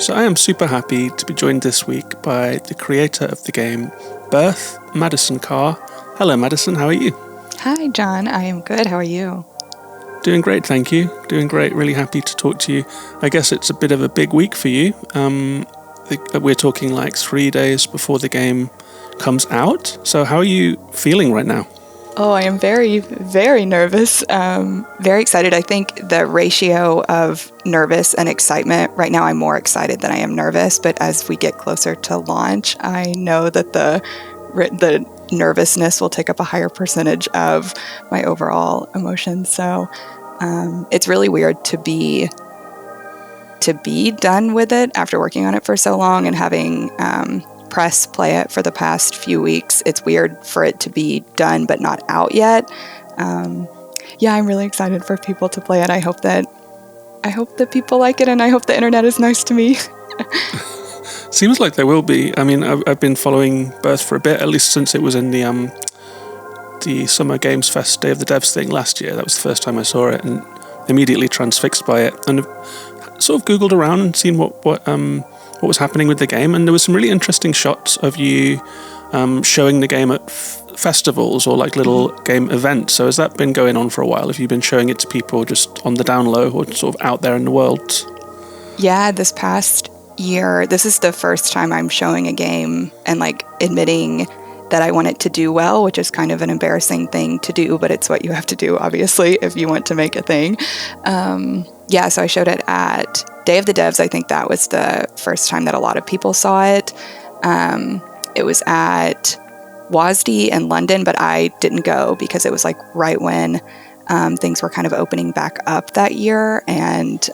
So I am super happy to be joined this week by the creator of the game, Birth, Madison Karrh. Hello, Madison. How are you? Hi, John. I am good. How are you? Doing great, thank you. Doing great. Really happy to talk to you. I guess it's a bit of a big week for you. We're talking like 3 days before the game comes out. So how are you feeling right now? Oh, I am very, very nervous. Very excited. I think the ratio of nervous and excitement, right now I'm more excited than I am nervous. But as we get closer to launch, I know that the nervousness will take up a higher percentage of my overall emotions. So it's really weird to be done with it after working on it for so long and having press play it for the past few weeks. It's weird for it to be done but not out yet. I'm really excited for people to play it. I hope that people like it, and I hope the internet is nice to me. Seems like there will be. I mean, I've been following Birth for a bit, at least since it was in the Summer Games Fest Day of the Devs thing last year. That was the first time I saw it, and immediately transfixed by it. And I've sort of Googled around and seen what was happening with the game, and there was some really interesting shots of you showing the game at festivals or like little game events. So has that been going on for a while? Have you been showing it to people just on the down low or sort of out there in the world? Yeah, this past year, this is the first time I'm showing a game and like admitting that I want it to do well, which is kind of an embarrassing thing to do, but it's what you have to do, obviously, if you want to make a thing. So I showed it at Day of the Devs. I think that was the first time that a lot of people saw it. It was at WASD in London, but I didn't go because it was like right when things were kind of opening back up that year, and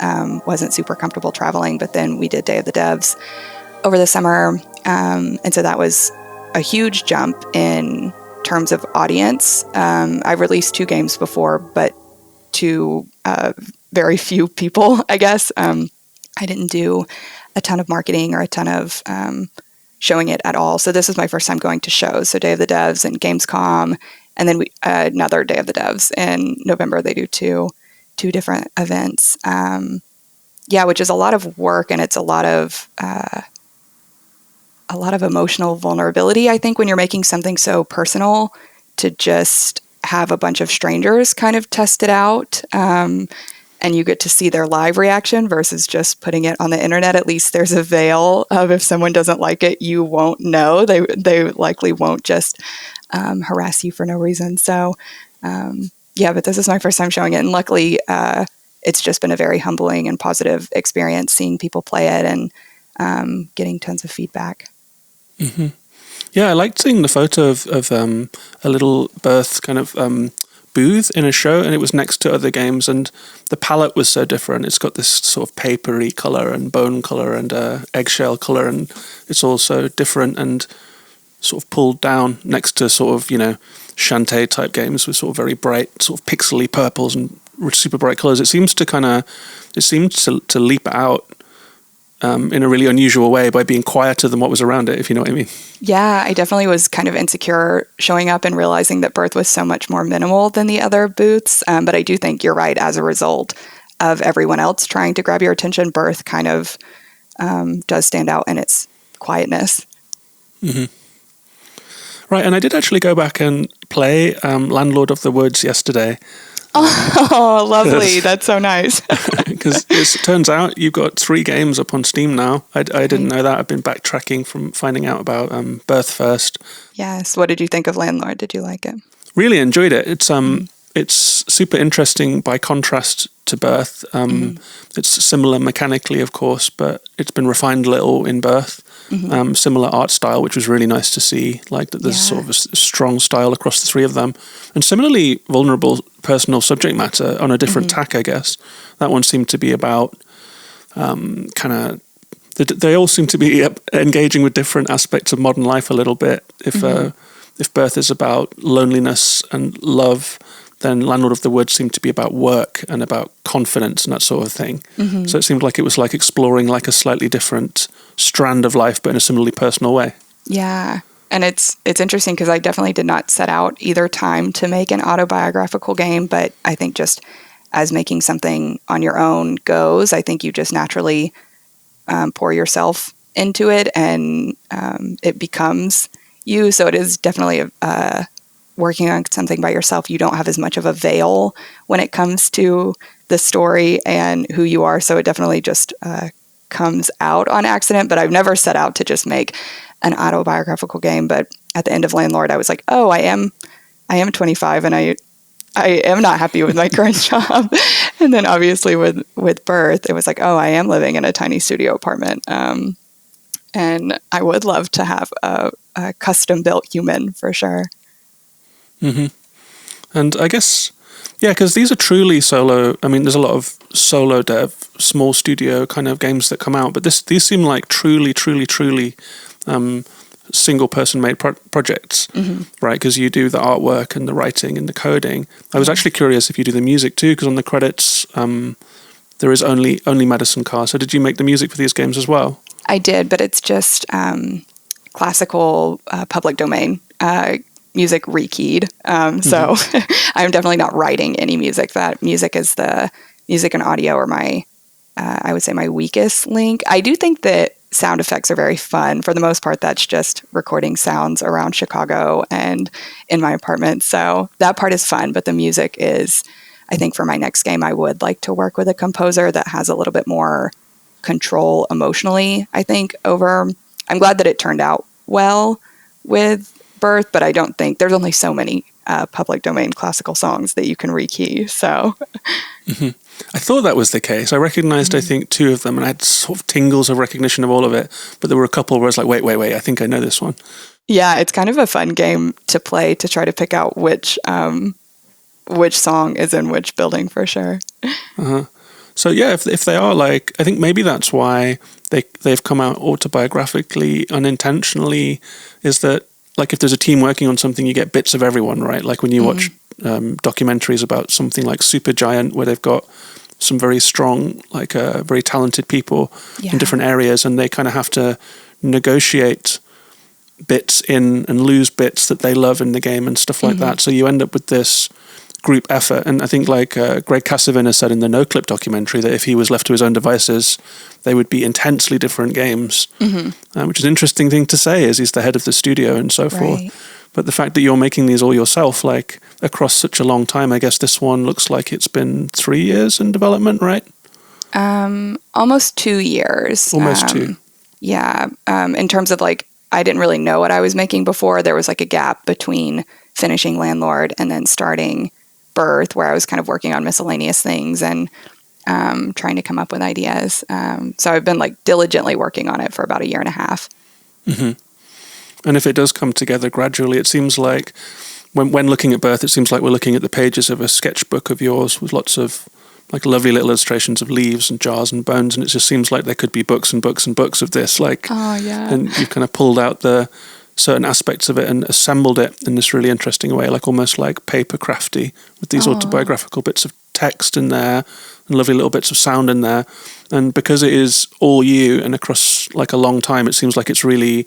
wasn't super comfortable traveling. But then we did Day of the Devs over the summer. And so that was a huge jump in terms of audience. I've released 2 games before, but to very few people, I guess. I didn't do a ton of marketing or a ton of showing it at all. So this is my first time going to shows. So Day of the Devs and Gamescom, and then another Day of the Devs in November. They do two different events. Which is a lot of work, and it's a lot of emotional vulnerability, I think, when you're making something so personal, to just have a bunch of strangers kind of test it out. And you get to see their live reaction versus just putting it on the internet. At least there's a veil of, if someone doesn't like it, you won't know. They likely won't just harass you for no reason. So, but this is my first time showing it. And luckily, it's just been a very humbling and positive experience seeing people play it and getting tons of feedback. Mm-hmm. Yeah, I liked seeing the photo of a little Birth kind of booth in a show, and it was next to other games, and the palette was so different. It's got this sort of papery color and bone color and eggshell color, and it's all so different and sort of pulled down next to sort of, Shantae type games with sort of very bright, sort of pixely purples and super bright colors. It seems to leap out in a really unusual way by being quieter than what was around it, if you know what I mean. Yeah, I definitely was kind of insecure showing up and realizing that Birth was so much more minimal than the other booths. But I do think you're right. As a result of everyone else trying to grab your attention, Birth kind of does stand out in its quietness. Mm-hmm. Right, and I did actually go back and play Landlord of the Woods yesterday. Oh, lovely. That's so nice. Because it turns out you've got 3 games up on Steam now. I didn't know that. I've been backtracking from finding out about Birth first. Yes. What did you think of Landlord? Did you like it? Really enjoyed it. It's super interesting by contrast to Birth. It's similar mechanically, of course, but it's been refined a little in Birth. Similar art style, which was really nice to see, like that there's sort of a strong style across the 3 of them, and similarly vulnerable personal subject matter on a different tack, I guess. That one seemed to be about they all seem to be engaging with different aspects of modern life a little bit. If Birth is about loneliness and love, then Landlord of the Woods seemed to be about work and about confidence and that sort of thing. So it seemed like it was like exploring like a slightly different strand of life, but in a similarly personal way. Yeah. And it's interesting because I definitely did not set out either time to make an autobiographical game, but I think just as making something on your own goes, I think you just naturally pour yourself into it, and it becomes you. So it is definitely working on something by yourself. You don't have as much of a veil when it comes to the story and who you are. So it definitely just comes out on accident. But I've never set out to just make an autobiographical game. But at the end of Landlord, I was like, oh, I am 25, and I am not happy with my current job. And then obviously with Birth, it was like, oh, I am living in a tiny studio apartment. And I would love to have a custom built human for sure. Mm-hmm. And I guess, yeah, because these are truly solo. I mean, there's a lot of solo dev, small studio kind of games that come out, but these seem like truly single person made projects, right? Because you do the artwork and the writing and the coding. I was actually curious if you do the music too, because on the credits there is only Madison Karrh. So did you make the music for these games as well? I did, but it's just classical public domain music rekeyed. So I'm definitely not writing any music. That music is the music and audio are my, I would say, my weakest link. I do think that sound effects are very fun. For the most part, that's just recording sounds around Chicago and in my apartment. So that part is fun, but the music is, I think for my next game, I would like to work with a composer that has a little bit more control emotionally, I think, over. I'm glad that it turned out well with Birth, but I don't think there's only so many public domain classical songs that you can rekey. So I thought that was the case. I recognized, I think, 2 of them, and I had sort of tingles of recognition of all of it. But there were a couple where I was like, wait, I think I know this one. Yeah, it's kind of a fun game to play to try to pick out which song is in which building for sure. So yeah, if they are like, I think maybe that's why they've come out autobiographically unintentionally, is that like if there's a team working on something, you get bits of everyone, right? Like when you watch documentaries about something like Supergiant, where they've got some very strong, like very talented people in different areas, and they kind of have to negotiate bits in and lose bits that they love in the game and stuff like that. So you end up with this group effort. And I think like Greg Casavina said in the No Clip documentary that if he was left to his own devices, they would be intensely different games, which is an interesting thing to say as he's the head of the studio and so forth. But the fact that you're making these all yourself, like across such a long time, I guess this one looks like it's been 3 years in development, right? Almost 2 years. Almost 2. Yeah. In terms of like, I didn't really know what I was making before. There was like a gap between finishing Landlord and then starting Birth, where I was kind of working on miscellaneous things and trying to come up with ideas. So I've been like diligently working on it for about 1.5 years. And if it does come together gradually, it seems like when looking at Birth, it seems like we're looking at the pages of a sketchbook of yours with lots of like lovely little illustrations of leaves and jars and bones, and it just seems like there could be books and books and books of this. Like, and you've kind of pulled out the certain aspects of it and assembled it in this really interesting way, like almost like paper crafty, with these autobiographical bits of text in there and lovely little bits of sound in there. And because it is all you and across like a long time, it seems like it's really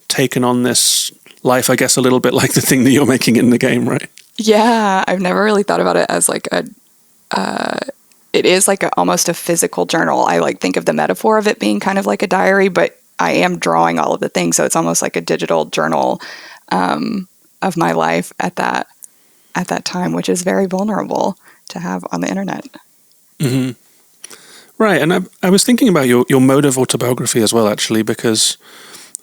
taken on this life, I guess, a little bit like the thing that you're making in the game, right? Yeah, I've never really thought about it as like it is like almost a physical journal. I like think of the metaphor of it being kind of like a diary, but I am drawing all of the things, so it's almost like a digital journal of my life at that time, which is very vulnerable to have on the internet. Right, and I was thinking about your mode of autobiography as well, actually, because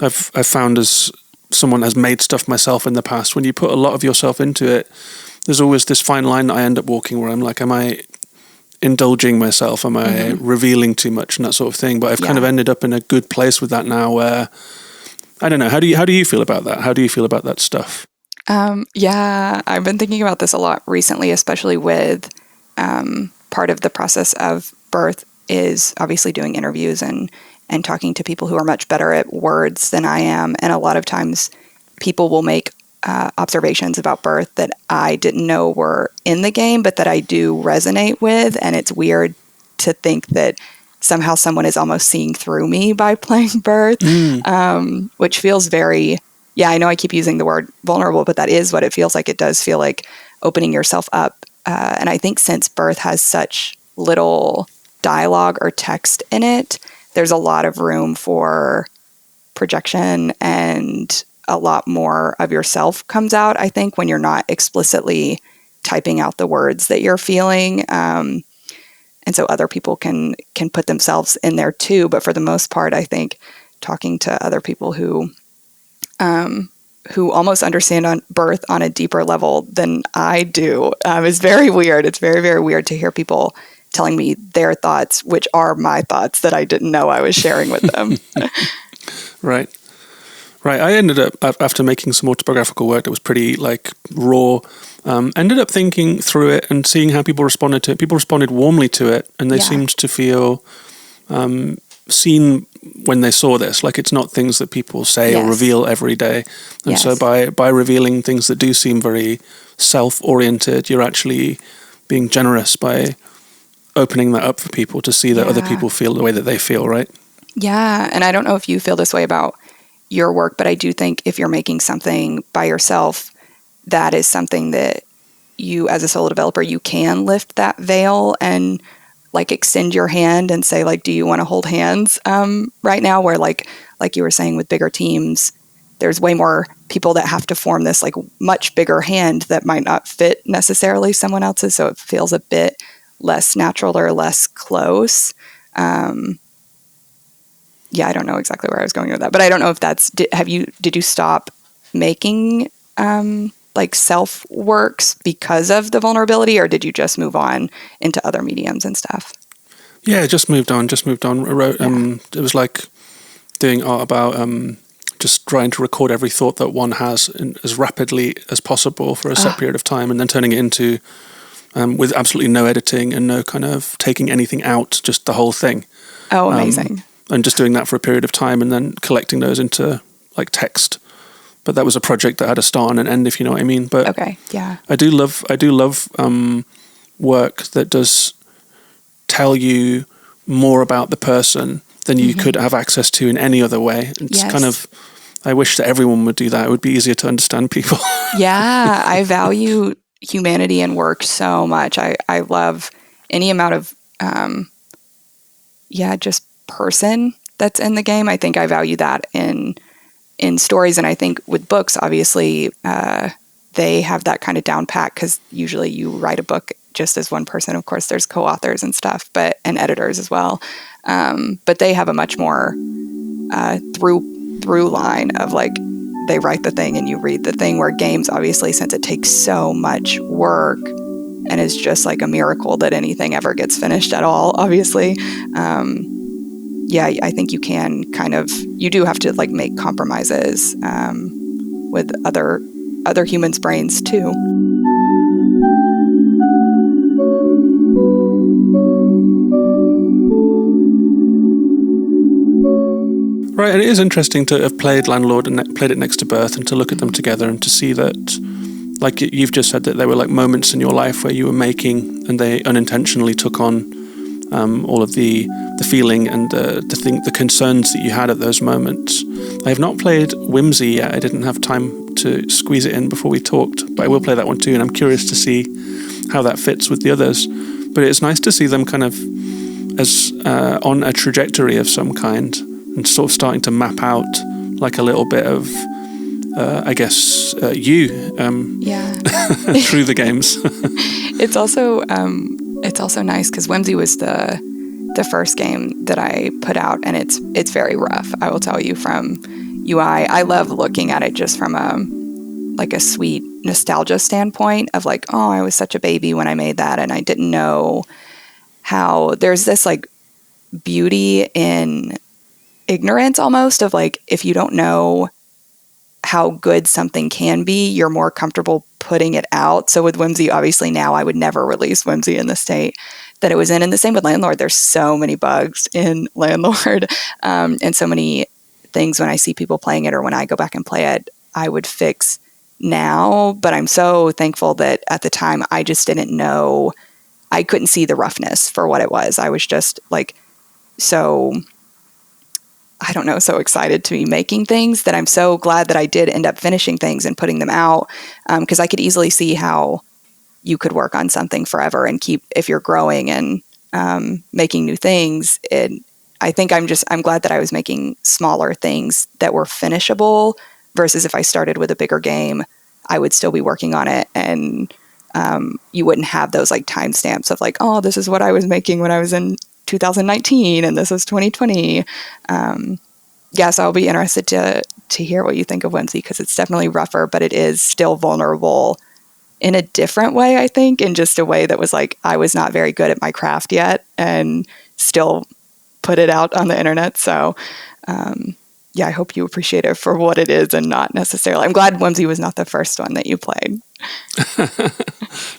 I've found as someone has made stuff myself in the past, when you put a lot of yourself into it, there's always this fine line that I end up walking where I'm like, am I indulging myself? Am I revealing too much and that sort of thing? But I've kind of ended up in a good place with that now where, I don't know, how do you feel about that? How do you feel about that stuff? Yeah, I've been thinking about this a lot recently, especially with part of the process of Birth is obviously doing interviews and talking to people who are much better at words than I am. And a lot of times people will make observations about Birth that I didn't know were in the game, but that I do resonate with. And it's weird to think that somehow someone is almost seeing through me by playing Birth, which feels very, I know I keep using the word vulnerable, but that is what it feels like. It does feel like opening yourself up. And I think since Birth has such little dialogue or text in it, there's a lot of room for projection, and a lot more of yourself comes out, I think, when you're not explicitly typing out the words that you're feeling. And so other people can put themselves in there too. But for the most part, I think talking to other people who almost understand on birth on a deeper level than I do is very weird. It's very, very weird to hear people telling me their thoughts, which are my thoughts that I didn't know I was sharing with them. Right. I ended up, after making some autobiographical work that was pretty raw, ended up thinking through it and seeing how people responded to it. People responded warmly to it, and they seemed to feel seen when they saw this. Like, it's not things that people say or reveal every day. And so by revealing things that do seem very self-oriented, you're actually being generous by opening that up for people to see that other people feel the way that they feel, right? Yeah, and I don't know if you feel this way about your work, but I do think if you're making something by yourself, that is something that you, as a solo developer, you can lift that veil and extend your hand and say, do you want to hold hands right now? Where like you were saying with bigger teams, there's way more people that have to form this much bigger hand that might not fit necessarily someone else's, so it feels a bit less natural or less close. I don't know exactly where I was going with that, but I don't know if that's, did you stop making self works because of the vulnerability, or did you just move on into other mediums and stuff? Yeah, just moved on. I wrote, it was like doing art about just trying to record every thought that one has as rapidly as possible for a set period of time, and then turning it into, with absolutely no editing and no kind of taking anything out, just the whole thing. Oh, amazing. And just doing that for a period of time and then collecting those into text. But that was a project that had a start and an end, if you know what I mean. But okay, yeah. I do love work that does tell you more about the person than you could have access to in any other way. It's kind of, I wish that everyone would do that. It would be easier to understand people. Yeah, I value humanity in work so much. I love any amount of, just person that's in the game. I think I value that in stories, and I think with books, obviously, they have that kind of down pat, because usually you write a book just as one person. Of course, there's co-authors and stuff, and editors as well. But they have a much more through line of they write the thing and you read the thing, where games, obviously, since it takes so much work and is just a miracle that anything ever gets finished at all, obviously. I think you can you do have to make compromises with other humans' brains too. Right, and it is interesting to have played Landlord and played it next to Birth, and to look at them together and to see that, you've just said, that there were moments in your life where you were making, and they unintentionally took on all of the feeling and the concerns that you had at those moments. I have not played Whimsy yet. I didn't have time to squeeze it in before we talked, but I will play that one too, and I'm curious to see how that fits with the others. But it's nice to see them kind of as on a trajectory of some kind, and sort of starting to map out a little bit of you through the games. It's also nice because Whimsy was the first game that I put out, and it's very rough, I will tell you, from UI. I love looking at it just from a sweet nostalgia standpoint of I was such a baby when I made that, and I didn't know how there's this beauty in ignorance almost of if you don't know how good something can be, you're more comfortable putting it out. So with Whimsy, obviously now I would never release Whimsy in the state that it was in. And the same with Landlord. There's so many bugs in Landlord, and so many things when I see people playing it or when I go back and play it, I would fix now. But I'm so thankful that at the time I just didn't know, I couldn't see the roughness for what it was. I was just so excited to be making things that I'm so glad that I did end up finishing things and putting them out, because I could easily see how you could work on something forever and keep, if you're growing and making new things, I think I'm glad that I was making smaller things that were finishable versus if I started with a bigger game, I would still be working on it. And you wouldn't have those like timestamps of like, oh, this is what I was making when I was in 2019 and this was 2020. So I'll be interested to hear what you think of Whimsy, because it's definitely rougher, but it is still vulnerable in a different way, I think, in just a way that was like, I was not very good at my craft yet and still put it out on the internet. So, I hope you appreciate it for what it is and not necessarily. I'm glad Whimsy was not the first one that you played.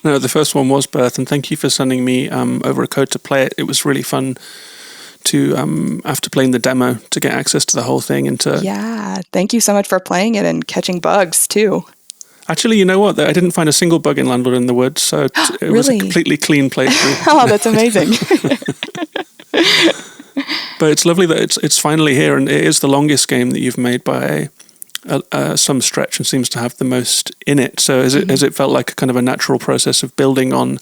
No, the first one was Birth, and thank you for sending me over a code to play it. It was really fun to, after playing the demo, to get access to the whole thing. And thank you so much for playing it and catching bugs too. Actually, you know what? I didn't find a single bug in Landlord in the Woods, so it was a completely clean playthrough. Oh, that's amazing. But it's lovely that it's finally here, and it is the longest game that you've made by some stretch, and seems to have the most in it. So has it felt like a kind of a natural process of building on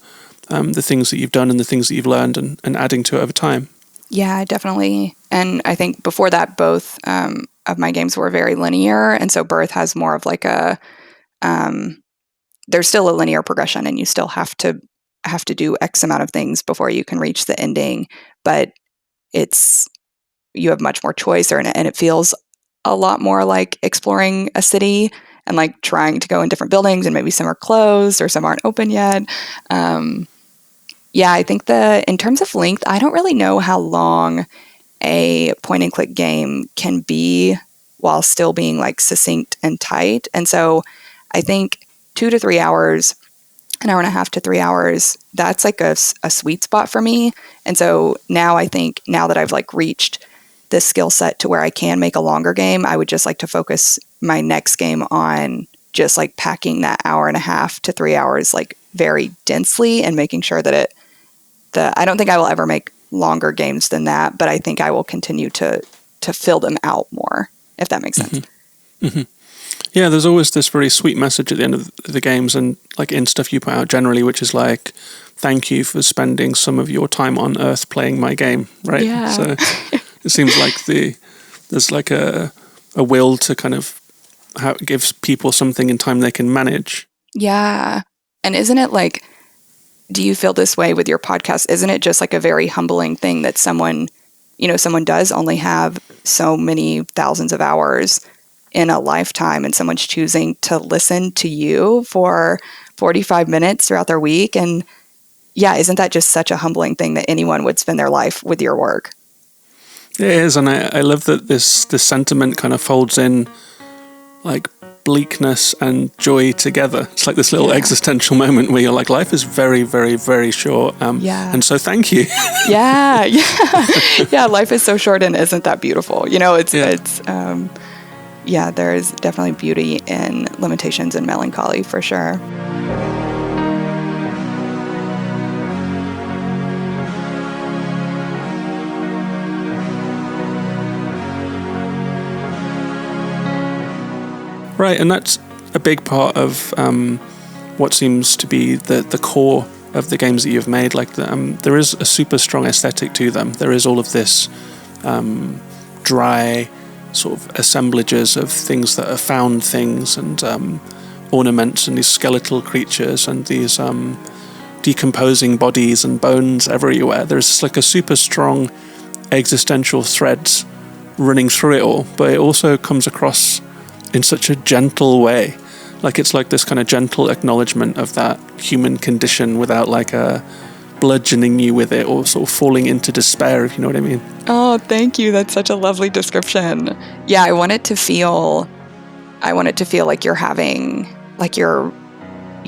the things that you've done and the things that you've learned and adding to it over time? Yeah, definitely. And I think before that, both of my games were very linear, and so Birth has more of like a there's still a linear progression, and you still have to do X amount of things before you can reach the ending, but you have much more choice, and it feels a lot more like exploring a city and like trying to go in different buildings, and maybe some are closed or some aren't open yet. I think in terms of length, I don't really know how long a point and click game can be while still being like succinct and tight. And so I think 2 to 3 hours, an hour and a half to 3 hours, that's like a sweet spot for me. And so now I think, now that I've like reached this skill set to where I can make a longer game, I would just like to focus my next game on just like packing that hour and a half to 3 hours like very densely, and making sure that I don't think I will ever make longer games than that, but I think I will continue to fill them out more, if that makes sense. Mm-hmm. Mm-hmm. Yeah, there's always this very sweet message at the end of the games, and like in stuff you put out generally, which is like, thank you for spending some of your time on Earth playing my game, right? Yeah. So it seems like there's like a will to kind of how it gives people something in time they can manage. Yeah. And isn't it like, do you feel this way with your podcast? Isn't it just like a very humbling thing that someone does only have so many thousands of hours in a lifetime, and someone's choosing to listen to you for 45 minutes throughout their week? And isn't that just such a humbling thing that anyone would spend their life with your work? It is, and I love that this sentiment kind of folds in like bleakness and joy together. It's like this little existential moment where you're like, life is very, very, very short. And so thank you. Yeah. Life is so short, and isn't that beautiful? There's definitely beauty in limitations and melancholy for sure. Right, and that's a big part of what seems to be the core of the games that you've made. Like there is a super strong aesthetic to them. There is all of this dry sort of assemblages of things that are found things, and ornaments, and these skeletal creatures, and these decomposing bodies and bones everywhere. There's like a super strong existential threads running through it all, but it also comes across in such a gentle way. Like it's like this kind of gentle acknowledgement of that human condition without like a bludgeoning you with it or sort of falling into despair, if you know what I mean. Oh, thank you. That's such a lovely description. Yeah, I want it to feel like you're having, like you're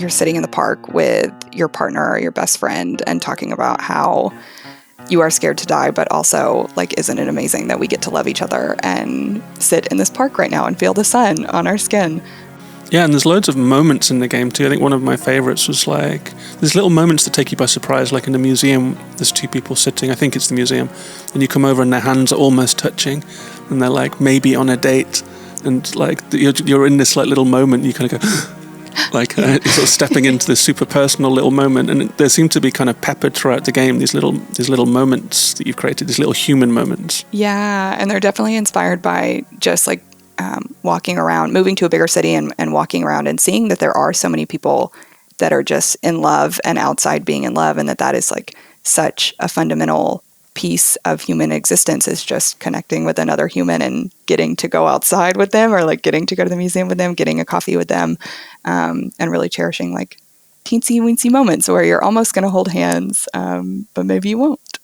sitting in the park with your partner or your best friend and talking about how you are scared to die, but also like, isn't it amazing that we get to love each other and sit in this park right now and feel the sun on our skin? Yeah, and there's loads of moments in the game too. I think one of my favorites was like, there's little moments that take you by surprise, like in the museum, there's two people sitting, I think it's the museum, and you come over and their hands are almost touching, and they're like maybe on a date, and like you're in this like little moment, you kind of go, like sort of stepping into this super personal little moment, and there seem to be kind of peppered throughout the game these little moments that you've created, these little human moments. Yeah, and they're definitely inspired by just like walking around, moving to a bigger city and walking around and seeing that there are so many people that are just in love and outside being in love, and that is like such a fundamental piece of human existence, is just connecting with another human and getting to go outside with them, or like getting to go to the museum with them, getting a coffee with them, and really cherishing like teensy weensy moments where you're almost going to hold hands, but maybe you won't.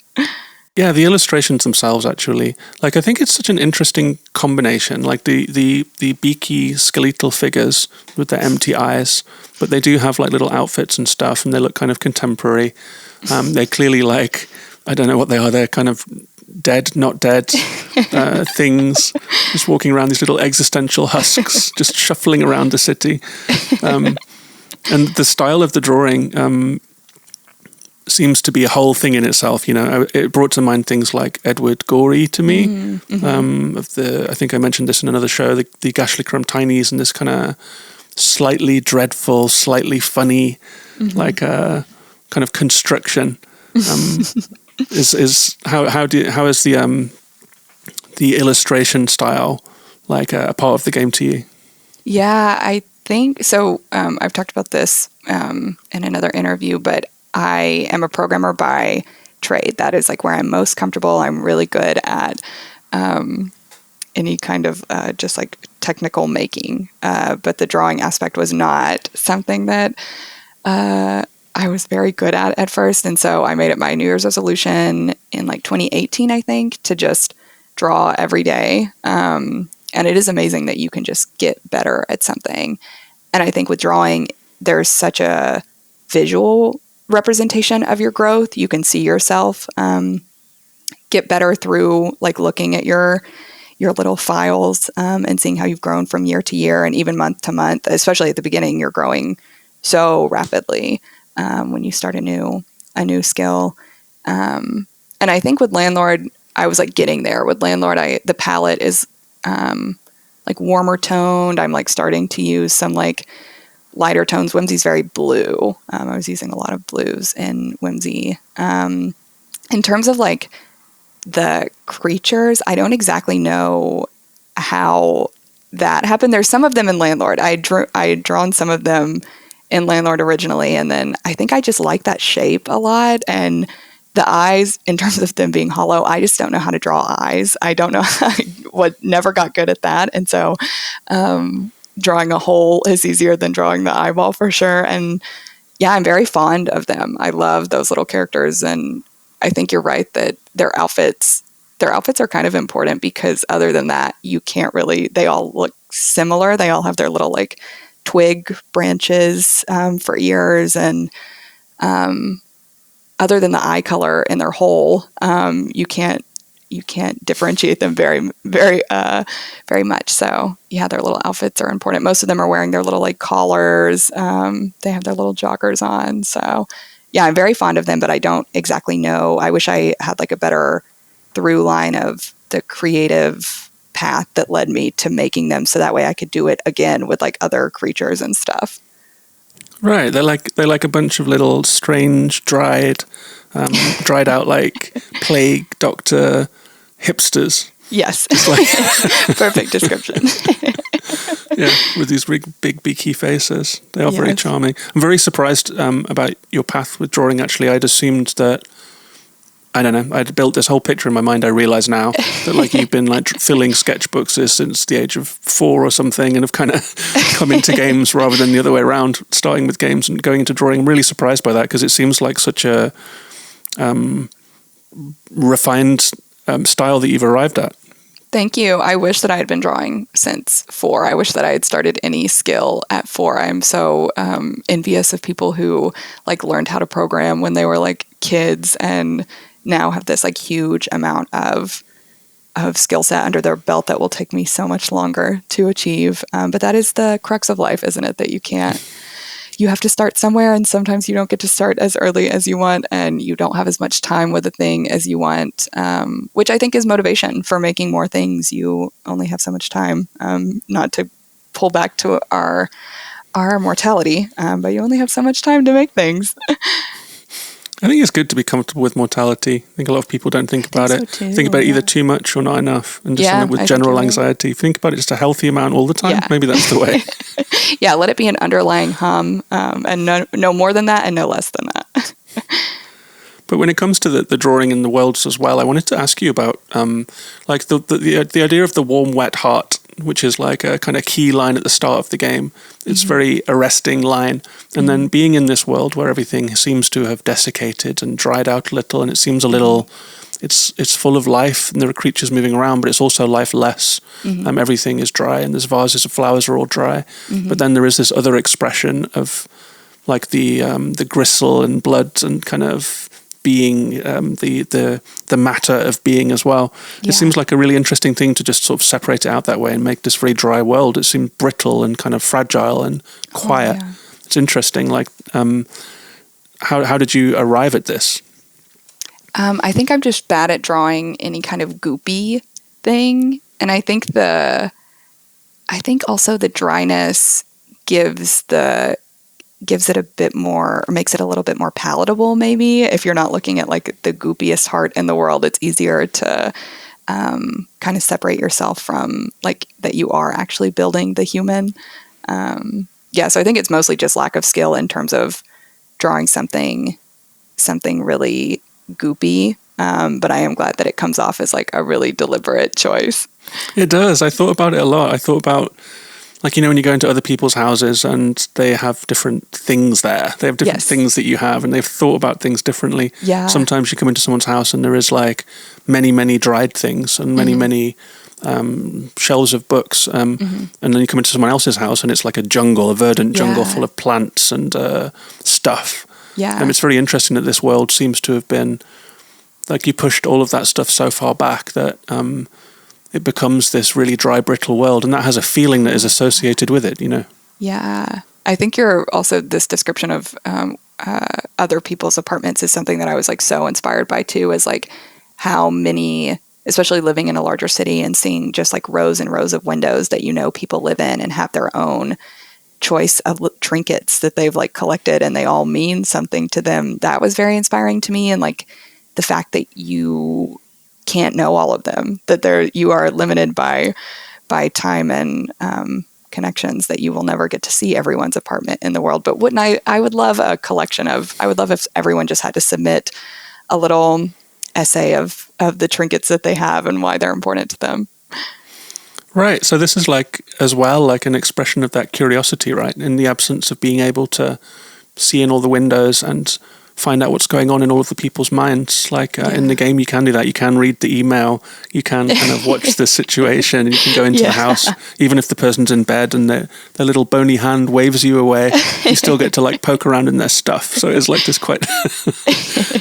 Yeah, the illustrations themselves, actually, like I think it's such an interesting combination. Like the beaky skeletal figures with their empty eyes, but they do have like little outfits and stuff, and they look kind of contemporary. They're clearly like, I don't know what they are. They're kind of dead, not dead things, just walking around, these little existential husks, just shuffling around the city. And the style of the drawing seems to be a whole thing in itself. You know, it brought to mind things like Edward Gorey to me. I think I mentioned this in another show, the Gashlicrum Tinies, and this kind of slightly dreadful, slightly funny, like kind of construction. Is how is the illustration style like a part of the game to you? Yeah, I think so. I've talked about this in another interview, but I am a programmer by trade. That is like where I'm most comfortable. I'm really good at any kind of just like technical making, but the drawing aspect was not something that I was very good at first. And so I made it my New Year's resolution in like 2018, I think, to just draw every day. And it is amazing that you can just get better at something. And I think with drawing, there's such a visual representation of your growth. You can see yourself get better through like looking at your little files and seeing how you've grown from year to year and even month to month. Especially at the beginning, you're growing so rapidly when you start a new skill. And I think with Landlord, I was like getting there. With Landlord, the palette is like warmer toned. I'm like starting to use some like lighter tones. Whimsy's very blue. I was using a lot of blues in Whimsy. In terms of like the creatures, I don't exactly know how that happened. There's some of them in Landlord. I had drawn some of them in Landlord originally, and then I think I just like that shape a lot. And the eyes, in terms of them being hollow, I just don't know how to draw eyes. I don't know never got good at that. And so drawing a hole is easier than drawing the eyeball for sure. And yeah, I'm very fond of them. I love those little characters, and I think you're right that their outfits are kind of important, because other than that, you can't really, they all look similar. They all have their little like twig branches for ears, and other than the eye color in their hole, you can't differentiate them very, very, very much. So yeah, their little outfits are important. Most of them are wearing their little like collars. They have their little joggers on. So yeah, I'm very fond of them, but I don't exactly know. I wish I had like a better through line of the creative path that led me to making them, so that way I could do it again with like other creatures and stuff. Right, they're like a bunch of little strange dried out like plague doctor hipsters. Yes, like perfect description. Yeah, with these big beaky faces, they are very charming. I'm very surprised about your path with drawing. Actually, I'd assumed that, I don't know, I'd built this whole picture in my mind. I realize now that like you've been like filling sketchbooks since the age of 4 or something, and have kind of come into games rather than the other way around, starting with games and going into drawing. I'm really surprised by that, because it seems like such a refined style that you've arrived at. Thank you. I wish that I had been drawing since 4. I wish that I had started any skill at 4. I'm so envious of people who like learned how to program when they were like kids and now have this like huge amount of skill set under their belt that will take me so much longer to achieve. But that is the crux of life, isn't it? That you have to start somewhere, and sometimes you don't get to start as early as you want, and you don't have as much time with a thing as you want, which I think is motivation for making more things. You only have so much time. Not to pull back to our are mortality, but you only have so much time to make things. I think it's good to be comfortable with mortality. I think a lot of people don't think about it. So too, Think about it either too much or not enough, and just Yeah, end up with I think general you're right. anxiety. If you think about it just a healthy amount all the time, Yeah. maybe that's the way. Yeah, let it be an underlying hum, and no more than that and no less than that. But when it comes to the drawing in the worlds as well, I wanted to ask you about like the idea of the warm, wet heart, which is like a kind of key line at the start of the game. It's very arresting line. And then being in this world where everything seems to have desiccated and dried out a little, and it seems a little, it's full of life, and there are creatures moving around, but it's also lifeless. Everything is dry, and there's vases of flowers are all dry. But then there is this other expression of like the gristle and blood and kind of being the matter of being as well. Yeah. It seems like a really interesting thing to just sort of separate it out that way and make this very dry world. It seemed brittle and kind of fragile and quiet. yeah. It's interesting. Like, how did you arrive at this? I think I'm just bad at drawing any kind of goopy thing, and I think also the dryness gives it a bit more, or makes it a little bit more palatable. Maybe if you're not looking at like the goopiest heart in the world, it's easier to kind of separate yourself from like that you are actually building the human. So I think it's mostly just lack of skill in terms of drawing something really goopy. But I am glad that it comes off as like a really deliberate choice. It does. I thought about it a lot. I thought about, like, you know, when you go into other people's houses and they have different things there. They have different things that you have, and they've thought about things differently. Yeah. Sometimes you come into someone's house and there is like many, many dried things and many, many shelves of books. And then you come into someone else's house and it's like a jungle, a verdant jungle full of plants and stuff. Yeah. It's very interesting that this world seems to have been, like, you pushed all of that stuff so far back that it becomes this really dry, brittle world, and that has a feeling that is associated with it, you know? Yeah. I think you're also, this description of other people's apartments is something that I was like so inspired by too, is like how many, especially living in a larger city and seeing just like rows and rows of windows that, you know, people live in and have their own choice of trinkets that they've like collected and they all mean something to them. That was very inspiring to me. And like the fact that you can't know all of them, that you are limited by time and connections, that you will never get to see everyone's apartment in the world. But I would love a collection of, I would love if everyone just had to submit a little essay of the trinkets that they have and why they're important to them. Right. So this is like, as well, like an expression of that curiosity, right? In the absence of being able to see in all the windows and find out what's going on in all of the people's minds. Like in the game, you can do that. You can read the email. You can kind of watch the situation. You can go into the house, even if the person's in bed and their little bony hand waves you away. You still get to like poke around in their stuff. So it's like this quite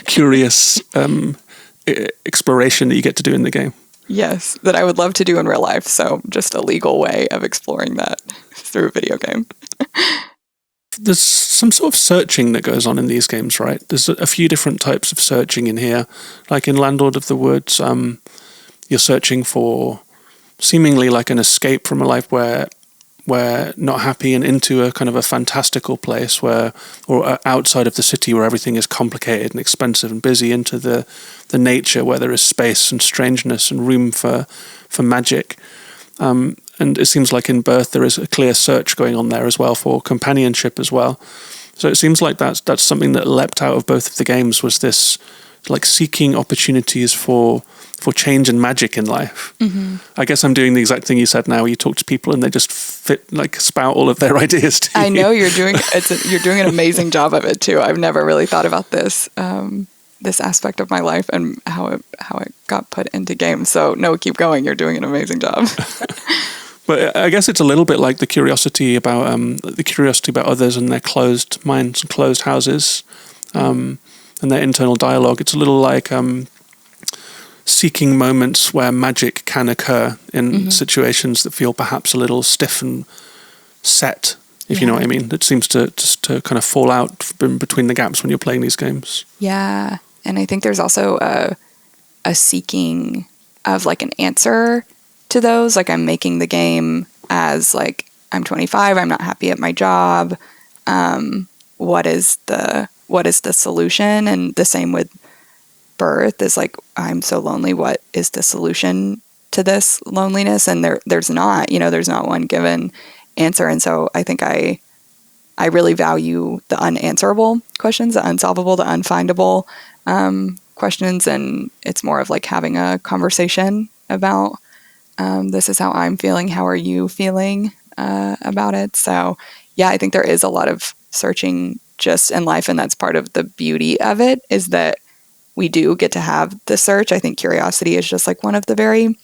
curious exploration that you get to do in the game. Yes, that I would love to do in real life. So just a legal way of exploring that through a video game. There's some sort of searching that goes on in these games, right? There's a few different types of searching in here. Like in Landlord of the Woods, you're searching for seemingly like an escape from a life where not happy, and into a kind of a fantastical place or outside of the city where everything is complicated and expensive and busy, into the nature where there is space and strangeness and room for magic. And it seems like in Birth there is a clear search going on there as well for companionship as well. So it seems like that's something that leapt out of both of the games, was this like seeking opportunities for change and magic in life. Mm-hmm. I guess I'm doing the exact thing you said now, where you talk to people and they just spout all of their ideas to you. I know you're doing an amazing job of it too. I've never really thought about this this aspect of my life and how it got put into games. So no, keep going. You're doing an amazing job. But I guess it's a little bit like the curiosity about others and their closed minds and closed houses, and their internal dialogue. It's a little like seeking moments where magic can occur in situations that feel perhaps a little stiff and set, if you know what I mean. It seems to kind of fall out between the gaps when you're playing these games. Yeah, and I think there's also a seeking of like an answer to those. Like I'm making the game as like I'm 25, I'm not happy at my job. What is the solution? And the same with birth is like, I'm so lonely. What is the solution to this loneliness? And there's not, there's not one given answer. And so I think I really value the unanswerable questions, the unsolvable, the unfindable questions. And it's more of like having a conversation about this is how I'm feeling. How are you feeling about it? So yeah, I think there is a lot of searching just in life. And that's part of the beauty of it, is that we do get to have the search. I think curiosity is just like one of the very,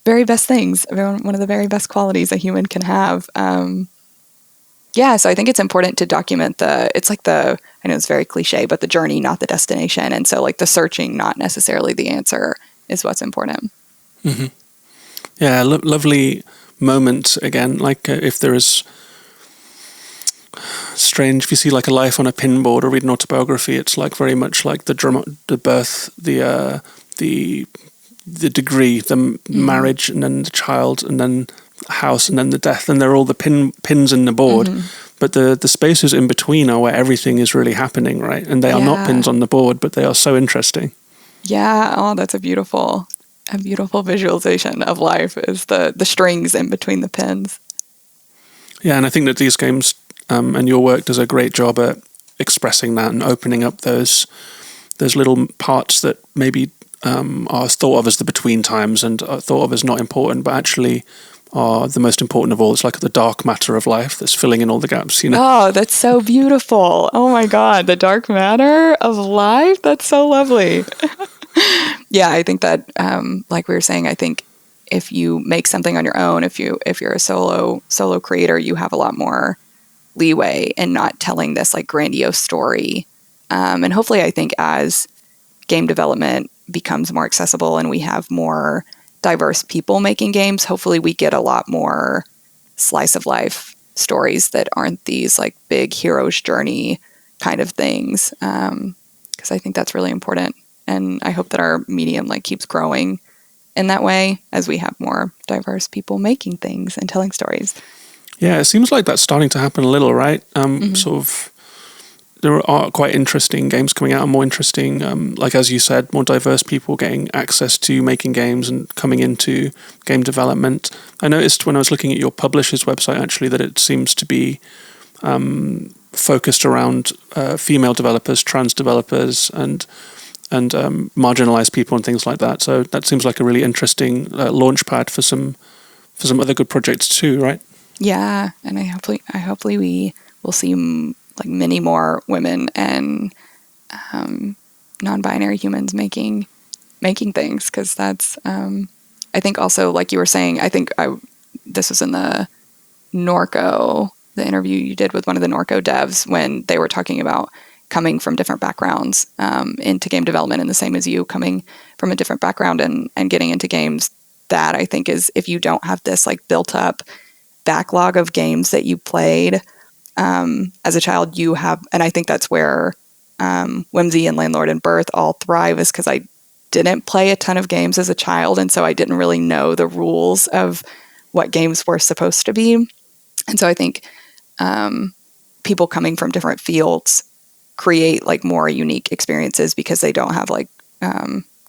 very best things, one of the very best qualities a human can have. So I think it's important to document I know it's very cliche, but the journey, not the destination. And so like the searching, not necessarily the answer, is what's important. Mm-hmm. Yeah, lovely moment again. Like if there is strange, if you see like a life on a pinboard or read an autobiography, it's like very much like the birth, the degree, the marriage, and then the child, and then the house, and then the death, and they're all the pins in the board. But the spaces in between are where everything is really happening, right? And they are not pins on the board, but they are so interesting. Yeah. Oh, that's a beautiful visualization of life, is the strings in between the pins. Yeah, and I think that these games and your work does a great job at expressing that and opening up those little parts that maybe are thought of as the between times and are thought of as not important, but actually are the most important of all. It's like the dark matter of life that's filling in all the gaps, Oh, that's so beautiful. Oh my God, the dark matter of life. That's so lovely. Yeah, I think that, like we were saying, I think if you make something on your own, if you're a solo creator, you have a lot more leeway in not telling this like grandiose story. And hopefully, I think as game development becomes more accessible and we have more diverse people making games, hopefully we get a lot more slice of life stories that aren't these like big hero's journey kind of things. Because I think that's really important. And I hope that our medium like keeps growing in that way as we have more diverse people making things and telling stories. Yeah, it seems like that's starting to happen a little, right? Sort of, there are quite interesting games coming out, and more interesting, like as you said, more diverse people getting access to making games and coming into game development. I noticed when I was looking at your publisher's website, actually, that it seems to be focused around female developers, trans developers, and marginalized people and things like that. So that seems like a really interesting launch pad for some other good projects too, right? Yeah, and hopefully we will see like many more women and non-binary humans making things, because that's I think also, like you were saying, this was in the interview you did with one of the Norco devs, when they were talking about coming from different backgrounds into game development, and the same as you, coming from a different background and getting into games. That I think is, if you don't have this like built up backlog of games that you played as a child, you have, and I think that's where Whimsy and Landlord and Birth all thrive, is because I didn't play a ton of games as a child, and so I didn't really know the rules of what games were supposed to be. And so I think people coming from different fields create like more unique experiences because they don't have like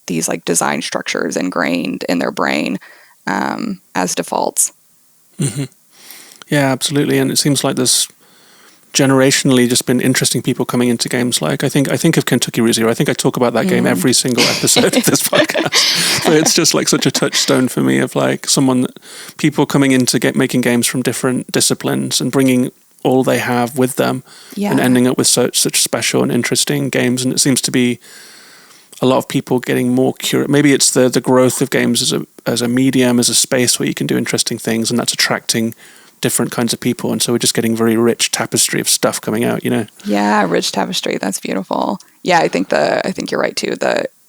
these like design structures ingrained in their brain as defaults. Mm-hmm. Yeah, absolutely. And it seems like there's generationally just been interesting people coming into games. Like I think of Kentucky Route Zero. I think I talk about that game every single episode of this podcast. But it's just like such a touchstone for me of like people coming into making games from different disciplines and bringing all they have with them and ending up with such special and interesting games. And it seems to be a lot of people getting more curious. Maybe it's the growth of games as a medium, as a space where you can do interesting things, and that's attracting different kinds of people. And so we're just getting very rich tapestry of stuff coming out, Yeah, rich tapestry. That's beautiful. Yeah, I think you're right too.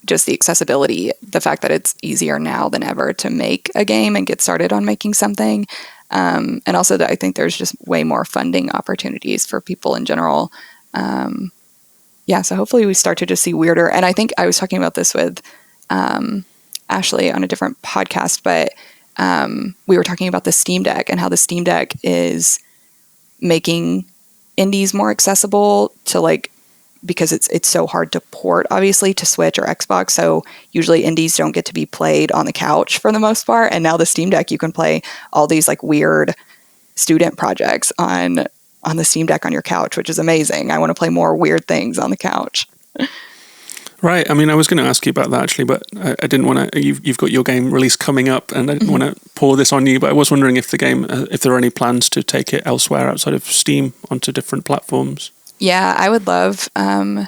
Just the accessibility, the fact that it's easier now than ever to make a game and get started on making something. And also that I think there's just way more funding opportunities for people in general. So hopefully we start to just see weirder. And I think I was talking about this with Ashley on a different podcast, but we were talking about the Steam Deck and how the Steam Deck is making indies more accessible to like, because it's so hard to port, obviously, to Switch or Xbox. So usually indies don't get to be played on the couch for the most part. And now the Steam Deck, you can play all these like weird student projects on the Steam Deck on your couch, which is amazing. I want to play more weird things on the couch. Right. I mean, I was going to ask you about that actually, but I didn't want to. You've got your game release coming up, and I didn't want to pour this on you. But I was wondering if if there are any plans to take it elsewhere outside of Steam onto different platforms. Yeah, I would love. I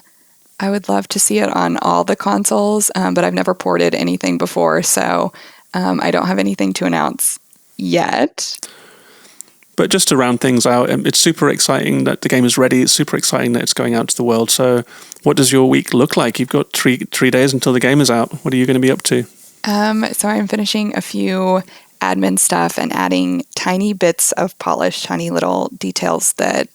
would love to see it on all the consoles, but I've never ported anything before, so I don't have anything to announce yet. But just to round things out, it's super exciting that the game is ready. It's super exciting that it's going out to the world. So what does your week look like? You've got three days until the game is out. What are you going to be up to? So I'm finishing a few admin stuff and adding tiny bits of polish, tiny little details that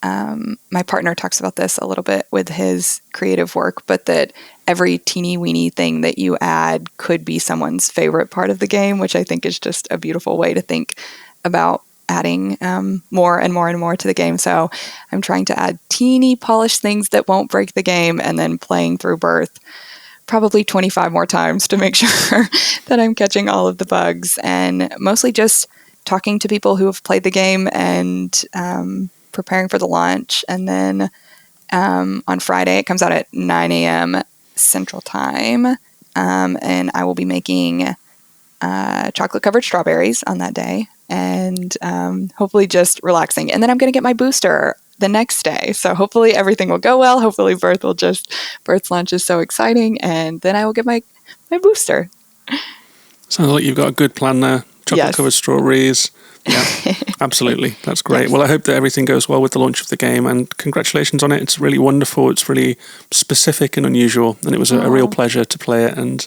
my partner talks about this a little bit with his creative work, but that every teeny weeny thing that you add could be someone's favorite part of the game, which I think is just a beautiful way to think about adding more and more and more to the game. So I'm trying to add teeny polished things that won't break the game, and then playing through Birth probably 25 more times to make sure that I'm catching all of the bugs, and mostly just talking to people who have played the game and preparing for the launch. And then on Friday, it comes out at 9 a.m. Central Time, and I will be making chocolate-covered strawberries on that day, and hopefully just relaxing. And then I'm going to get my booster the next day. So hopefully everything will go well. Hopefully Birth's launch is so exciting, and then I will get my booster. Sounds like you've got a good plan there. Chocolate-covered strawberries. Yeah, absolutely. That's great. Yes. Well, I hope that everything goes well with the launch of the game, and congratulations on it. It's really wonderful. It's really specific and unusual, and it was a real pleasure to play it, and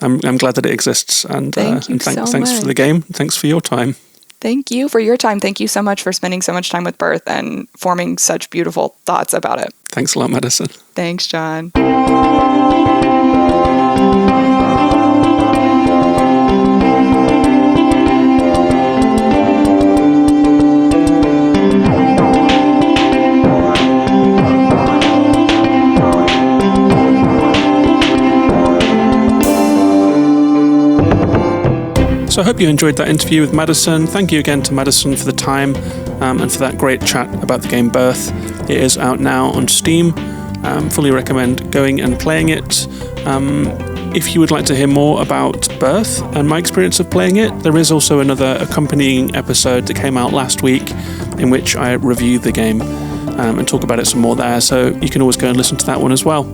I'm glad that it exists. And thanks for the game. Thanks for your time. Thank you for your time. Thank you so much for spending so much time with Birth and forming such beautiful thoughts about it. Thanks a lot, Madison. Thanks, John. So I hope you enjoyed that interview with Madison. Thank you again to Madison for the time and for that great chat about the game Birth. It is out now on Steam. Fully recommend going and playing it. If you would like to hear more about Birth and my experience of playing it, there is also another accompanying episode that came out last week in which I review the game and talk about it some more there. So you can always go and listen to that one as well.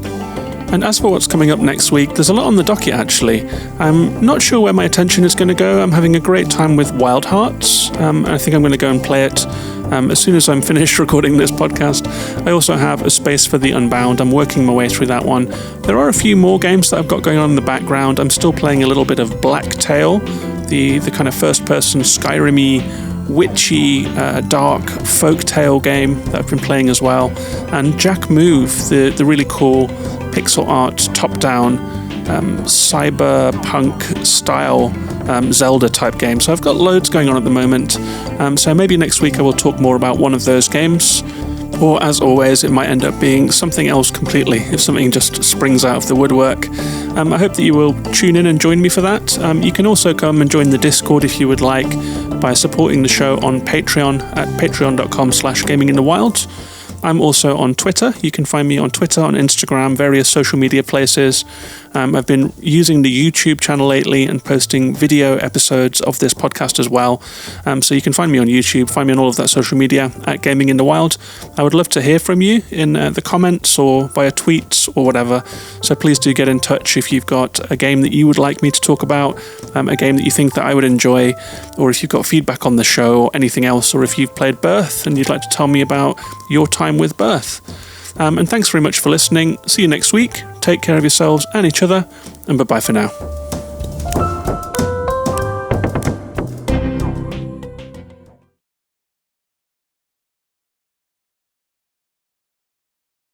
And as for what's coming up next week, there's a lot on the docket actually. I'm not sure where my attention is going to go. I'm having a great time with Wild Hearts. I think I'm going to go and play it as soon as I'm finished recording this podcast. I also have A Space for the Unbound. I'm working my way through that one. There are a few more games that I've got going on in the background. I'm still playing a little bit of Blacktail, the kind of first-person Skyrim-y, witchy, dark folktale game that I've been playing as well. And Jack Move, the really cool pixel art, top-down, cyberpunk style Zelda type game. So I've got loads going on at the moment. So maybe next week I will talk more about one of those games. Or as always, it might end up being something else completely, if something just springs out of the woodwork. I hope that you will tune in and join me for that. You can also come and join the Discord if you would like by supporting the show on Patreon at patreon.com/gaminginthewild. I'm also on Twitter. You can find me on Twitter, on Instagram, various social media places. I've been using the YouTube channel lately and posting video episodes of this podcast as well. So you can find me on YouTube, find me on all of that social media at Gaming in the Wild. I would love to hear from you in the comments or via tweets or whatever. So please do get in touch if you've got a game that you would like me to talk about, a game that you think that I would enjoy, or if you've got feedback on the show or anything else, or if you've played Birth and you'd like to tell me about your time with Birth. And thanks very much for listening. See you next week. Take care of yourselves and each other, and bye-bye for now.